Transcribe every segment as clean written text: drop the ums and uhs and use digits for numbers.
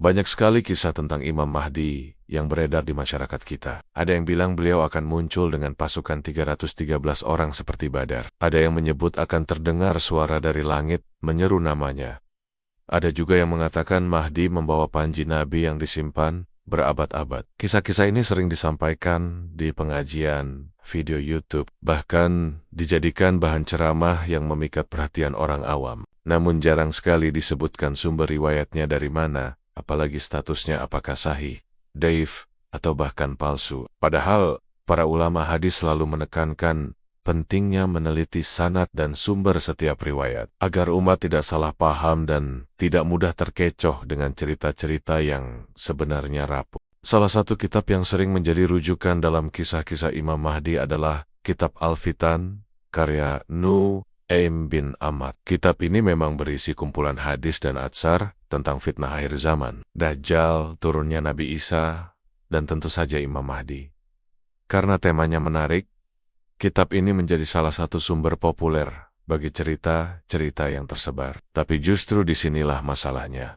Banyak sekali kisah tentang Imam Mahdi yang beredar di masyarakat kita. Ada yang bilang beliau akan muncul dengan pasukan 313 orang seperti Badar. Ada yang menyebut akan terdengar suara dari langit menyeru namanya. Ada juga yang mengatakan Mahdi membawa panji Nabi yang disimpan berabad-abad. Kisah-kisah ini sering disampaikan di pengajian, video YouTube, bahkan dijadikan bahan ceramah yang memikat perhatian orang awam. Namun jarang sekali disebutkan sumber riwayatnya dari mana, apalagi statusnya apakah sahih, dhaif, atau bahkan palsu. Padahal, para ulama hadis selalu menekankan pentingnya meneliti sanad dan sumber setiap riwayat, agar umat tidak salah paham dan tidak mudah terkecoh dengan cerita-cerita yang sebenarnya rapuh. Salah satu kitab yang sering menjadi rujukan dalam kisah-kisah Imam Mahdi adalah Kitab Al-Fitan, karya Nu'aim bin Ahmad. Kitab ini memang berisi kumpulan hadis dan atsar tentang fitnah akhir zaman, Dajjal, turunnya Nabi Isa, dan tentu saja Imam Mahdi. Karena temanya menarik, kitab ini menjadi salah satu sumber populer bagi cerita-cerita yang tersebar. Tapi justru disinilah masalahnya.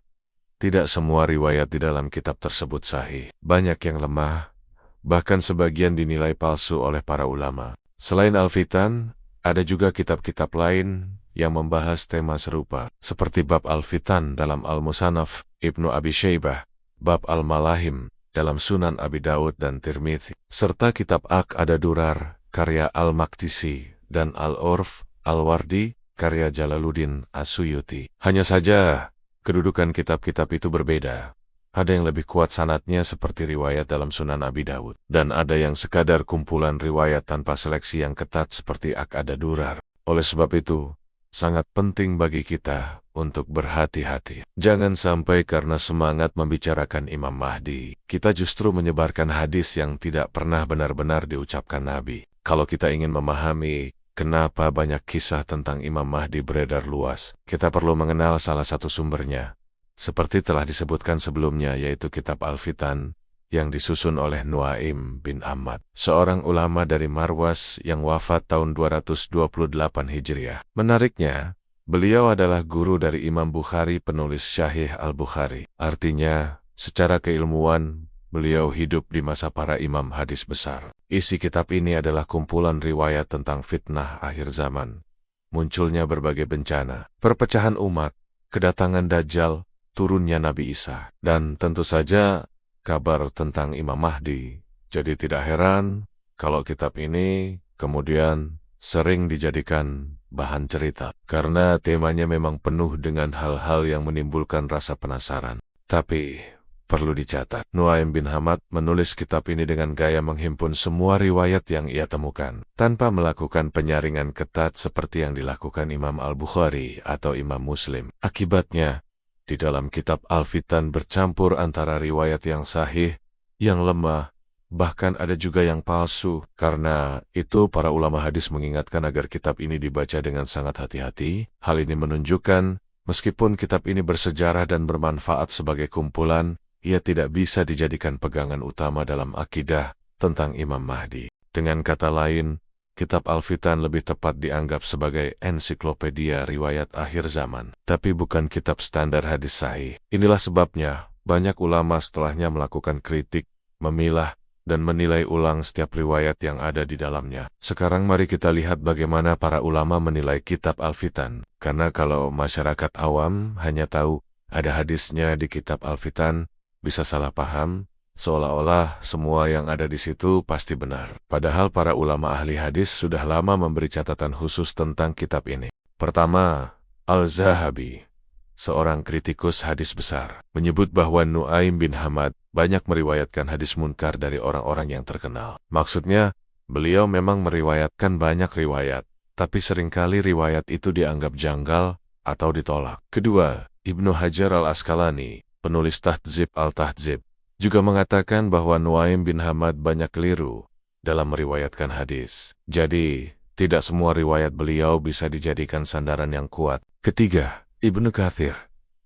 Tidak semua riwayat di dalam kitab tersebut sahih. Banyak yang lemah, bahkan sebagian dinilai palsu oleh para ulama. Selain Al-Fitan, ada juga kitab-kitab lain yang membahas tema serupa, seperti bab Al-Fitan dalam Al-Musannaf Ibnu Abi Syaibah, bab Al-Malahim dalam Sunan Abi Dawud dan Tirmidzi, serta kitab Aq'ada Durar karya Al-Maqdisi dan Al-Urf Al-Wardi karya Jalaluddin As-Suyuti. Hanya saja, kedudukan kitab-kitab itu berbeda. Ada yang lebih kuat sanadnya seperti riwayat dalam Sunan Abi Dawud, dan ada yang sekadar kumpulan riwayat tanpa seleksi yang ketat seperti Aq'ada Durar. Oleh sebab itu, sangat penting bagi kita untuk berhati-hati. Jangan sampai karena semangat membicarakan Imam Mahdi, kita justru menyebarkan hadis yang tidak pernah benar-benar diucapkan Nabi. Kalau kita ingin memahami kenapa banyak kisah tentang Imam Mahdi beredar luas, kita perlu mengenal salah satu sumbernya. Seperti telah disebutkan sebelumnya, yaitu Kitab Al-Fitan yang disusun oleh Nu'aim bin Ahmad, seorang ulama dari Marwas yang wafat tahun 228 Hijriah. Menariknya, beliau adalah guru dari Imam Bukhari, penulis Syahih Al-Bukhari. Artinya, secara keilmuan, beliau hidup di masa para imam hadis besar. Isi kitab ini adalah kumpulan riwayat tentang fitnah akhir zaman, munculnya berbagai bencana, perpecahan umat, kedatangan Dajjal, turunnya Nabi Isa, dan tentu saja kabar tentang Imam Mahdi. Jadi tidak heran kalau kitab ini kemudian sering dijadikan bahan cerita, karena temanya memang penuh dengan hal-hal yang menimbulkan rasa penasaran. Tapi perlu dicatat, Nu'aim bin Ahmad menulis kitab ini dengan gaya menghimpun semua riwayat yang ia temukan, tanpa melakukan penyaringan ketat seperti yang dilakukan Imam Al-Bukhari atau Imam Muslim. Akibatnya, di dalam kitab Al-Fitan bercampur antara riwayat yang sahih, yang lemah, bahkan ada juga yang palsu. Karena itu para ulama hadis mengingatkan agar kitab ini dibaca dengan sangat hati-hati. Hal ini menunjukkan, meskipun kitab ini bersejarah dan bermanfaat sebagai kumpulan, ia tidak bisa dijadikan pegangan utama dalam akidah tentang Imam Mahdi. Dengan kata lain, Kitab Al-Fitan lebih tepat dianggap sebagai ensiklopedia riwayat akhir zaman, tapi bukan kitab standar hadis sahih. Inilah sebabnya, banyak ulama setelahnya melakukan kritik, memilah, dan menilai ulang setiap riwayat yang ada di dalamnya. Sekarang mari kita lihat bagaimana para ulama menilai Kitab Al-Fitan. Karena kalau masyarakat awam hanya tahu ada hadisnya di Kitab Al-Fitan, bisa salah paham, seolah-olah semua yang ada di situ pasti benar. Padahal para ulama ahli hadis sudah lama memberi catatan khusus tentang kitab ini. Pertama, Al-Zahabi, seorang kritikus hadis besar, menyebut bahwa Nu'aim bin Ahmad banyak meriwayatkan hadis munkar dari orang-orang yang terkenal. Maksudnya, beliau memang meriwayatkan banyak riwayat, tapi seringkali riwayat itu dianggap janggal atau ditolak. Kedua, Ibnu Hajar Al-Asqalani, penulis Tahdzib Al-Tahdzib, juga mengatakan bahwa Nu'aim bin Ahmad banyak keliru dalam meriwayatkan hadis. Jadi, tidak semua riwayat beliau bisa dijadikan sandaran yang kuat. Ketiga, Ibnu Katsir,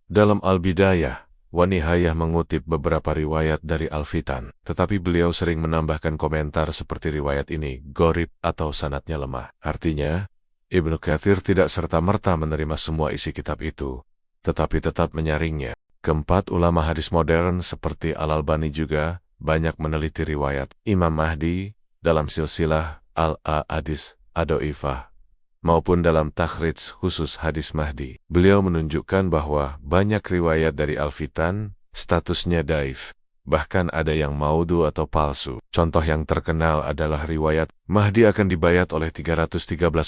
dalam Al-Bidayah wa Nihayah mengutip beberapa riwayat dari Al-Fitan, tetapi beliau sering menambahkan komentar seperti riwayat ini gharib atau sanadnya lemah. Artinya, Ibnu Katsir tidak serta-merta menerima semua isi kitab itu, tetapi tetap menyaringnya. Keempat, ulama hadis modern seperti Al-Albani juga banyak meneliti riwayat Imam Mahdi dalam silsilah Al-Ahadits Ad-Dhaifah maupun dalam takhrij khusus hadis Mahdi. Beliau menunjukkan bahwa banyak riwayat dari Al-Fitan statusnya daif, bahkan ada yang maudhu atau palsu. Contoh yang terkenal adalah riwayat Mahdi akan dibayat oleh 313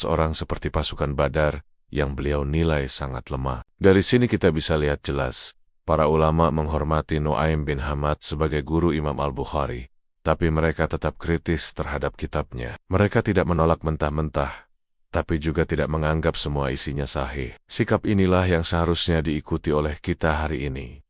orang seperti pasukan Badar yang beliau nilai sangat lemah. Dari sini kita bisa lihat jelas, para ulama menghormati Nu'aim bin Hamad sebagai guru Imam Al-Bukhari, tapi mereka tetap kritis terhadap kitabnya. Mereka tidak menolak mentah-mentah, tapi juga tidak menganggap semua isinya sahih. Sikap inilah yang seharusnya diikuti oleh kita hari ini.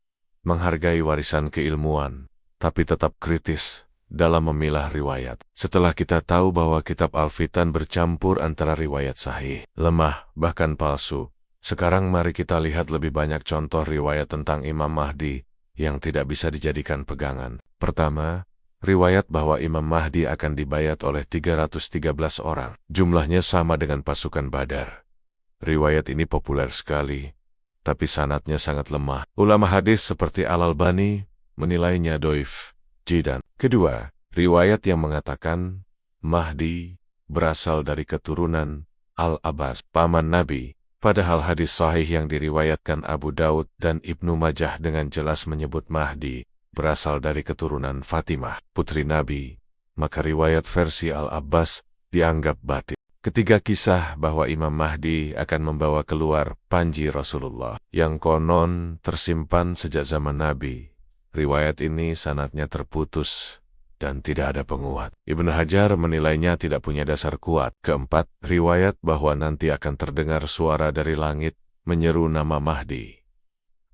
Menghargai warisan keilmuan, tapi tetap kritis dalam memilah riwayat. Setelah kita tahu bahwa kitab Al-Fitan bercampur antara riwayat sahih, lemah, bahkan palsu, sekarang mari kita lihat lebih banyak contoh riwayat tentang Imam Mahdi yang tidak bisa dijadikan pegangan. Pertama, riwayat bahwa Imam Mahdi akan dibayat oleh 313 orang. Jumlahnya sama dengan pasukan Badar. Riwayat ini populer sekali, tapi sanadnya sangat lemah. Ulama hadis seperti Al-Albani menilainya dhaif jiddan. Kedua, riwayat yang mengatakan Mahdi berasal dari keturunan Al-Abbas, paman Nabi. Padahal hadis sahih yang diriwayatkan Abu Daud dan Ibnu Majah dengan jelas menyebut Mahdi berasal dari keturunan Fatimah, putri Nabi, maka riwayat versi Al-Abbas dianggap batil. Ketiga, kisah bahwa Imam Mahdi akan membawa keluar panji Rasulullah yang konon tersimpan sejak zaman Nabi. Riwayat ini sanadnya terputus dan tidak ada penguat. Ibnu Hajar menilainya tidak punya dasar kuat. Keempat, riwayat bahwa nanti akan terdengar suara dari langit menyeru nama Mahdi.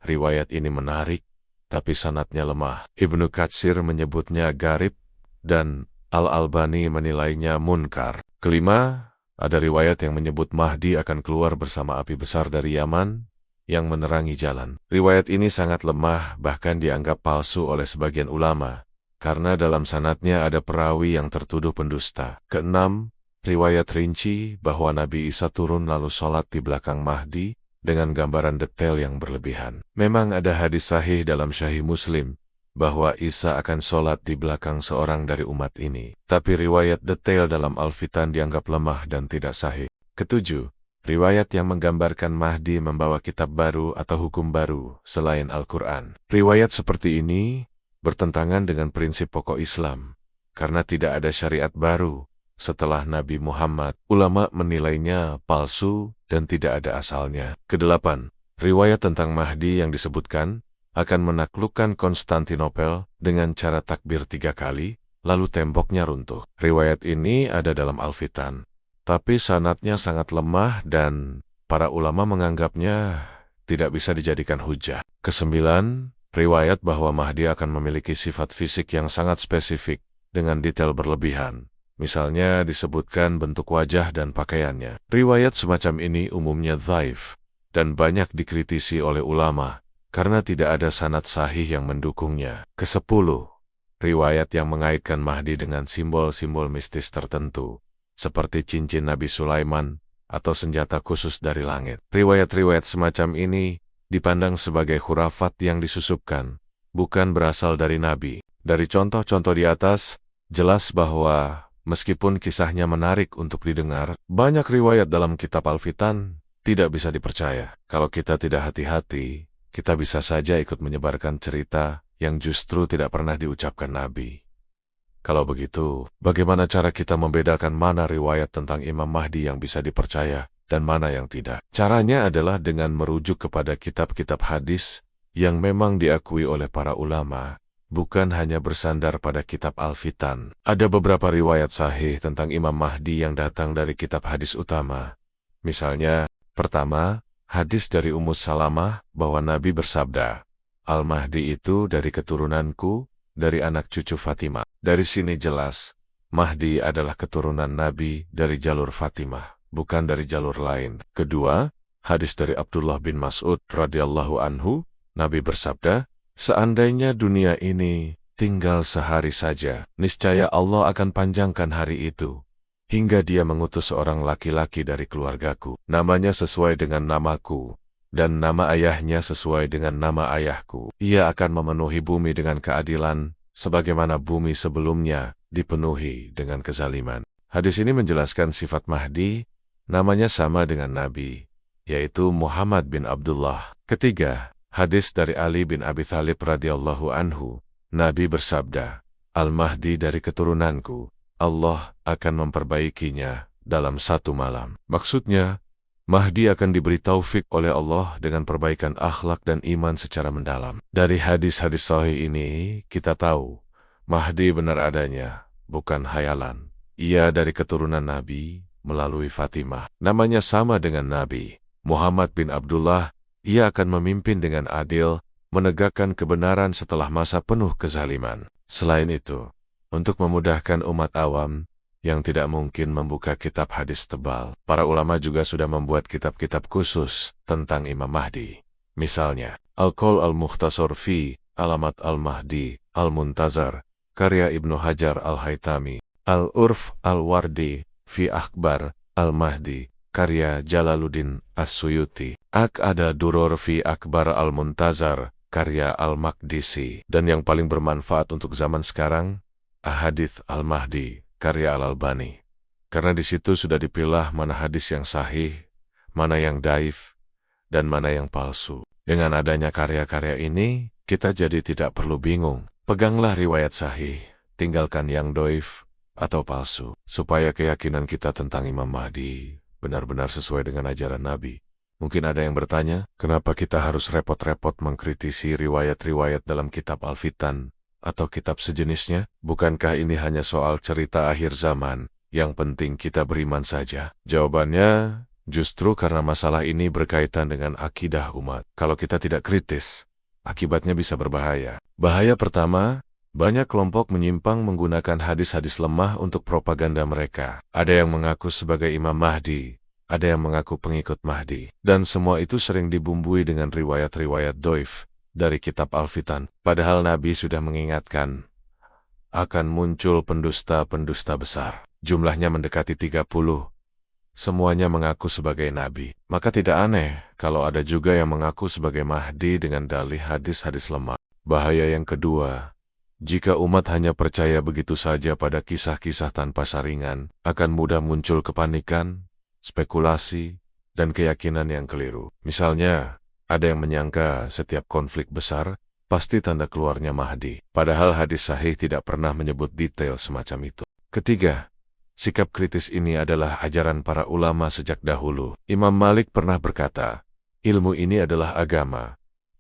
Riwayat ini menarik, tapi sanadnya lemah. Ibnu Katsir menyebutnya garib, dan Al-Albani menilainya munkar. Kelima, ada riwayat yang menyebut Mahdi akan keluar bersama api besar dari Yaman yang menerangi jalan. Riwayat ini sangat lemah, bahkan dianggap palsu oleh sebagian ulama, karena dalam sanadnya ada perawi yang tertuduh pendusta. Keenam, riwayat rinci bahwa Nabi Isa turun lalu sholat di belakang Mahdi dengan gambaran detail yang berlebihan. Memang ada hadis sahih dalam Sahih Muslim bahwa Isa akan sholat di belakang seorang dari umat ini, tapi riwayat detail dalam Al-Fitan dianggap lemah dan tidak sahih. Ketujuh, riwayat yang menggambarkan Mahdi membawa kitab baru atau hukum baru selain Al-Quran. Riwayat seperti ini bertentangan dengan prinsip pokok Islam, karena tidak ada syariat baru setelah Nabi Muhammad. Ulama menilainya palsu dan tidak ada asalnya. Kedelapan, riwayat tentang Mahdi yang disebutkan akan menaklukkan Konstantinopel dengan cara takbir 3 kali, lalu temboknya runtuh. Riwayat ini ada dalam Al-Fitan, tapi sanadnya sangat lemah dan para ulama menganggapnya tidak bisa dijadikan hujah. Kesembilan, riwayat bahwa Mahdi akan memiliki sifat fisik yang sangat spesifik dengan detail berlebihan. Misalnya disebutkan bentuk wajah dan pakaiannya. Riwayat semacam ini umumnya dhaif dan banyak dikritisi oleh ulama karena tidak ada sanad sahih yang mendukungnya. Kesepuluh, riwayat yang mengaitkan Mahdi dengan simbol-simbol mistis tertentu, seperti cincin Nabi Sulaiman atau senjata khusus dari langit. Riwayat-riwayat semacam ini dipandang sebagai khurafat yang disusupkan, bukan berasal dari Nabi. Dari contoh-contoh di atas, jelas bahwa meskipun kisahnya menarik untuk didengar, banyak riwayat dalam kitab Al-Fitan tidak bisa dipercaya. Kalau kita tidak hati-hati, kita bisa saja ikut menyebarkan cerita yang justru tidak pernah diucapkan Nabi. Kalau begitu, bagaimana cara kita membedakan mana riwayat tentang Imam Mahdi yang bisa dipercaya dan mana yang tidak? Caranya adalah dengan merujuk kepada kitab-kitab hadis yang memang diakui oleh para ulama, bukan hanya bersandar pada kitab Al-Fitan. Ada beberapa riwayat sahih tentang Imam Mahdi yang datang dari kitab hadis utama. Misalnya, pertama, hadis dari Ummu Salamah bahwa Nabi bersabda, Al-Mahdi itu dari keturunanku, dari anak cucu Fatimah. Dari sini jelas, Mahdi adalah keturunan Nabi dari jalur Fatimah, bukan dari jalur lain. Kedua, hadis dari Abdullah bin Mas'ud radhiyallahu anhu, Nabi bersabda, seandainya dunia ini tinggal sehari saja, niscaya Allah akan panjangkan hari itu, hingga Dia mengutus seorang laki-laki dari keluargaku. Namanya sesuai dengan namaku, dan nama ayahnya sesuai dengan nama ayahku. Ia akan memenuhi bumi dengan keadilan, sebagaimana bumi sebelumnya dipenuhi dengan kezaliman. Hadis ini menjelaskan sifat Mahdi, namanya sama dengan Nabi, yaitu Muhammad bin Abdullah. Ketiga, hadis dari Ali bin Abi Thalib radhiyallahu anhu, Nabi bersabda, Al-Mahdi dari keturunanku, Allah akan memperbaikinya dalam satu malam. Maksudnya, Mahdi akan diberi taufik oleh Allah dengan perbaikan akhlak dan iman secara mendalam. Dari hadis-hadis sahih ini, kita tahu, Mahdi benar adanya, bukan hayalan. Ia dari keturunan Nabi melalui Fatimah. Namanya sama dengan Nabi, Muhammad bin Abdullah. Ia akan memimpin dengan adil, menegakkan kebenaran setelah masa penuh kezaliman. Selain itu, untuk memudahkan umat awam yang tidak mungkin membuka kitab hadis tebal, para ulama juga sudah membuat kitab-kitab khusus tentang Imam Mahdi. Misalnya, Al-Qaul Al-Mukhtasar fi Alamat Al-Mahdi Al-Muntazar, karya Ibnu Hajar Al-Haytami, Al-Urf Al-Wardi fi Akhbar Al-Mahdi, karya Jalaluddin As-Suyuti, Ad Duror fi Akbar Al-Muntazar, karya Al-Maqdisi, dan yang paling bermanfaat untuk zaman sekarang, Ahadits Al-Mahdi, karya Al-Albani. Karena di situ sudah dipilah mana hadis yang sahih, mana yang daif, dan mana yang palsu. Dengan adanya karya-karya ini, kita jadi tidak perlu bingung. Peganglah riwayat sahih, tinggalkan yang doif atau palsu, supaya keyakinan kita tentang Imam Mahdi benar-benar sesuai dengan ajaran Nabi. Mungkin ada yang bertanya, kenapa kita harus repot-repot mengkritisi riwayat-riwayat dalam kitab Al-Fitan atau kitab sejenisnya? Bukankah ini hanya soal cerita akhir zaman, yang penting kita beriman saja? Jawabannya, justru karena masalah ini berkaitan dengan akidah umat. Kalau kita tidak kritis, akibatnya bisa berbahaya. Bahaya pertama, banyak kelompok menyimpang menggunakan hadis-hadis lemah untuk propaganda mereka. Ada yang mengaku sebagai Imam Mahdi, ada yang mengaku pengikut Mahdi, dan semua itu sering dibumbui dengan riwayat-riwayat doif dari kitab Al-Fitan. Padahal Nabi sudah mengingatkan, akan muncul pendusta-pendusta besar. Jumlahnya mendekati 30. Semuanya mengaku sebagai Nabi. Maka tidak aneh kalau ada juga yang mengaku sebagai Mahdi dengan dalih hadis-hadis lemah. Bahaya yang kedua, jika umat hanya percaya begitu saja pada kisah-kisah tanpa saringan, akan mudah muncul kepanikan, spekulasi, dan keyakinan yang keliru. Misalnya, ada yang menyangka setiap konflik besar pasti tanda keluarnya Mahdi, padahal hadis sahih tidak pernah menyebut detail semacam itu. Ketiga, sikap kritis ini adalah ajaran para ulama sejak dahulu. Imam Malik pernah berkata, ilmu ini adalah agama.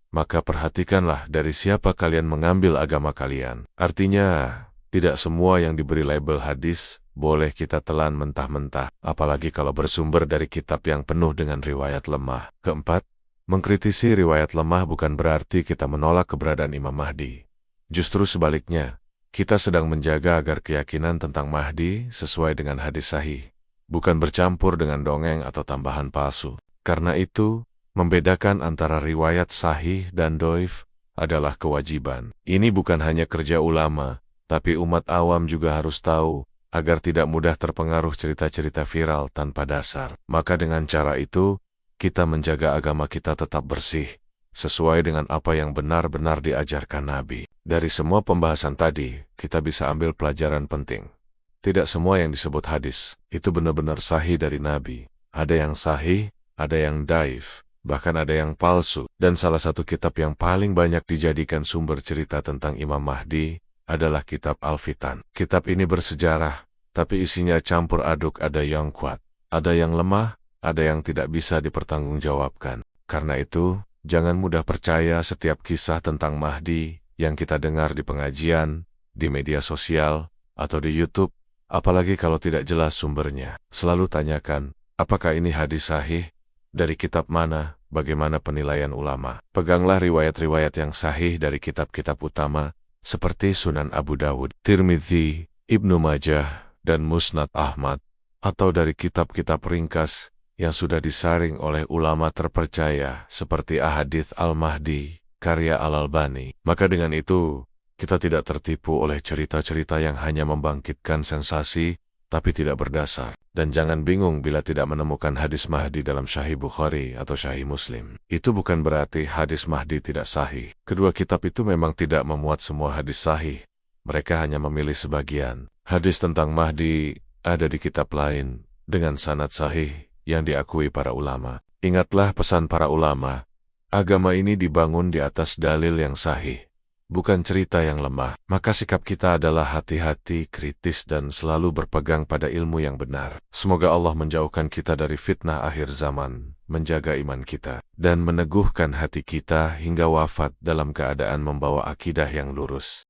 Maka perhatikanlah dari siapa kalian mengambil agama kalian. Artinya, tidak semua yang diberi label hadis boleh kita telan mentah-mentah, apalagi kalau bersumber dari kitab yang penuh dengan riwayat lemah. Keempat, mengkritisi riwayat lemah bukan berarti kita menolak keberadaan Imam Mahdi. Justru sebaliknya, kita sedang menjaga agar keyakinan tentang Mahdi sesuai dengan hadis sahih, bukan bercampur dengan dongeng atau tambahan palsu. Karena itu, membedakan antara riwayat sahih dan doif adalah kewajiban. Ini bukan hanya kerja ulama, tapi umat awam juga harus tahu, agar tidak mudah terpengaruh cerita-cerita viral tanpa dasar. Maka dengan cara itu, kita menjaga agama kita tetap bersih, sesuai dengan apa yang benar-benar diajarkan Nabi. Dari semua pembahasan tadi, kita bisa ambil pelajaran penting. Tidak semua yang disebut hadis, itu benar-benar sahih dari Nabi. Ada yang sahih, ada yang daif, bahkan ada yang palsu. Dan salah satu kitab yang paling banyak dijadikan sumber cerita tentang Imam Mahdi adalah kitab Al-Fitan. Kitab ini bersejarah, tapi isinya campur aduk, ada yang kuat, ada yang lemah, ada yang tidak bisa dipertanggungjawabkan. Karena itu, jangan mudah percaya setiap kisah tentang Mahdi yang kita dengar di pengajian, di media sosial, atau di YouTube, apalagi kalau tidak jelas sumbernya. Selalu tanyakan, apakah ini hadis sahih? Dari kitab mana? Bagaimana penilaian ulama? Peganglah riwayat-riwayat yang sahih dari kitab-kitab utama, seperti Sunan Abu Dawud, Tirmidzi, Ibnu Majah, dan Musnad Ahmad, atau dari kitab-kitab ringkas yang sudah disaring oleh ulama terpercaya, seperti Ahadits Al-Mahdi, karya Al-Albani. Maka dengan itu, kita tidak tertipu oleh cerita-cerita yang hanya membangkitkan sensasi, tapi tidak berdasar. Dan jangan bingung bila tidak menemukan hadis Mahdi dalam Sahih Bukhari atau Sahih Muslim. Itu bukan berarti hadis Mahdi tidak sahih. Kedua kitab itu memang tidak memuat semua hadis sahih. Mereka hanya memilih sebagian. Hadis tentang Mahdi ada di kitab lain dengan sanad sahih yang diakui para ulama. Ingatlah pesan para ulama, agama ini dibangun di atas dalil yang sahih, bukan cerita yang lemah. Maka sikap kita adalah hati-hati, kritis, dan selalu berpegang pada ilmu yang benar. Semoga Allah menjauhkan kita dari fitnah akhir zaman, menjaga iman kita, dan meneguhkan hati kita hingga wafat dalam keadaan membawa akidah yang lurus.